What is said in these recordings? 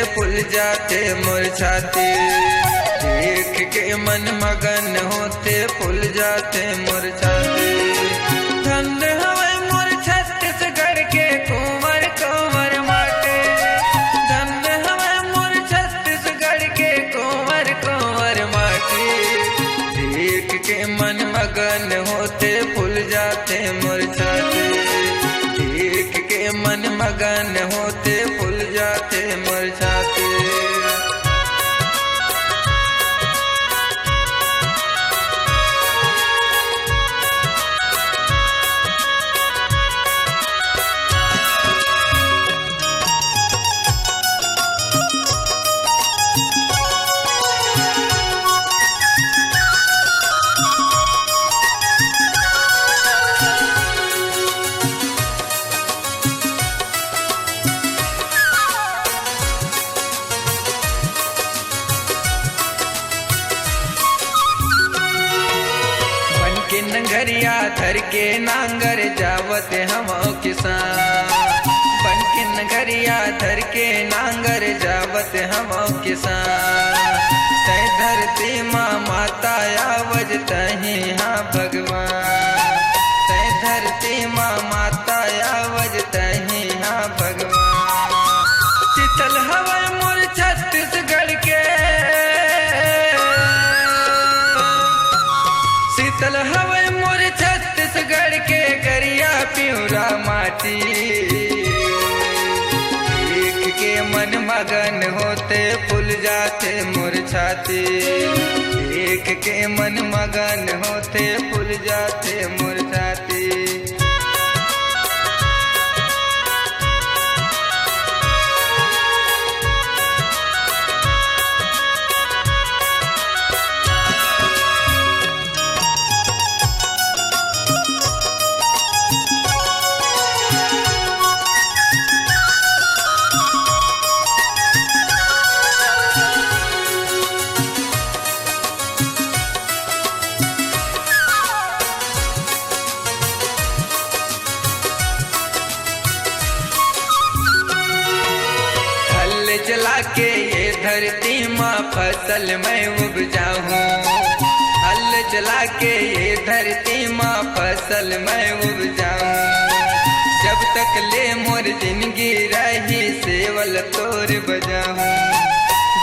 फूल जाते मुरझाते, देख के मन मगन होते फूल जाते मुरझाते। धन्य हवे मोर छत्तीसगढ़ के कुंवर कुंवर माटे, धन्य हवे मोर छत्तीसगढ़ के कुंवर कुंवर माटे। देख के मन मगन होते फूल जाते मुरझाते, देख के मन मगन होते फूल जाते मुरझाते। नंगरिया धर के नांगर जावत हम किसान, बन के नगरिया धर के नांगर जावत हम किसान। तय धरती माँ माता आवज तही हाँ भगवान, तय धरती माँ माता आवज तही हाँ भगवान। शीतल हवा मोर छत्तीसगढ़ के, शीतल हवा मोर छत्तीसगढ़ के करिया पिउरा माटी। देख के मन मगन होते फूल जाते मुरझाते, देख के मन मगन होते फूल जाते मुरझाते। चला के ये धरती माँ फसल मैं उपजाऊं, हल चला के ये धरती माँ फसल मैं उपजाऊं। जब तक ले मोर जिंदगी रही सेवल तोर बजाऊं,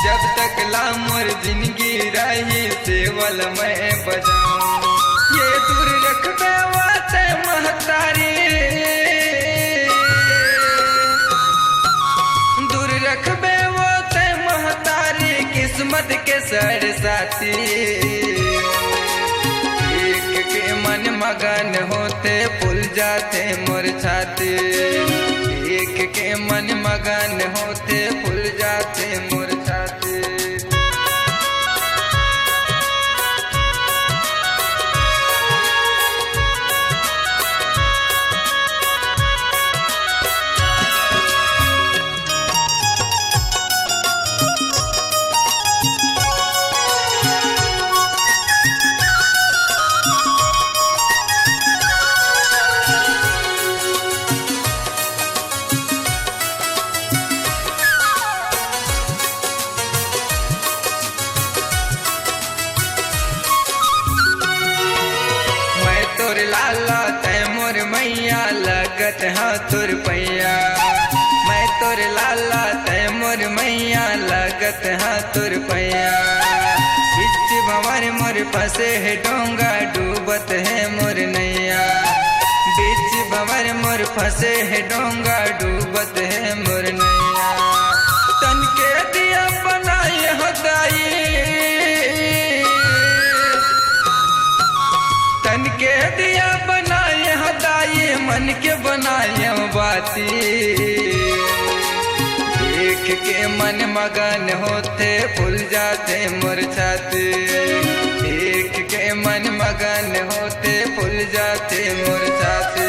जब तक ला मोर जिंदगी रही सेवल मैं बजाऊं। ये दूर रखबे वाते महतारी, दूर रखबे किस्मत के सर साथी। देख के मन मगन होते फूल जाते मुरझाते, देख के मन मगन होते फूल जाते मुरझाते। लाला तय मोर मैया लगत हाँ तुर पैया, मैं तोर लाला तय मोर मैया लगत हाँ तुर पैया। बिच भंवर मोर फंसे है डोंगा डूबत है मोर नैया, बिच भंवर मोर फंसे है डोंगा डूबत है मोर नैया। तन के दिया बनाए हो दाई, तन के दिया बनाए हदाई मन के बनाए बाती। देख के मन मगन होते फूल जाते मुरझाते, देख के मन मगन होते फूल जाते मुरझाते।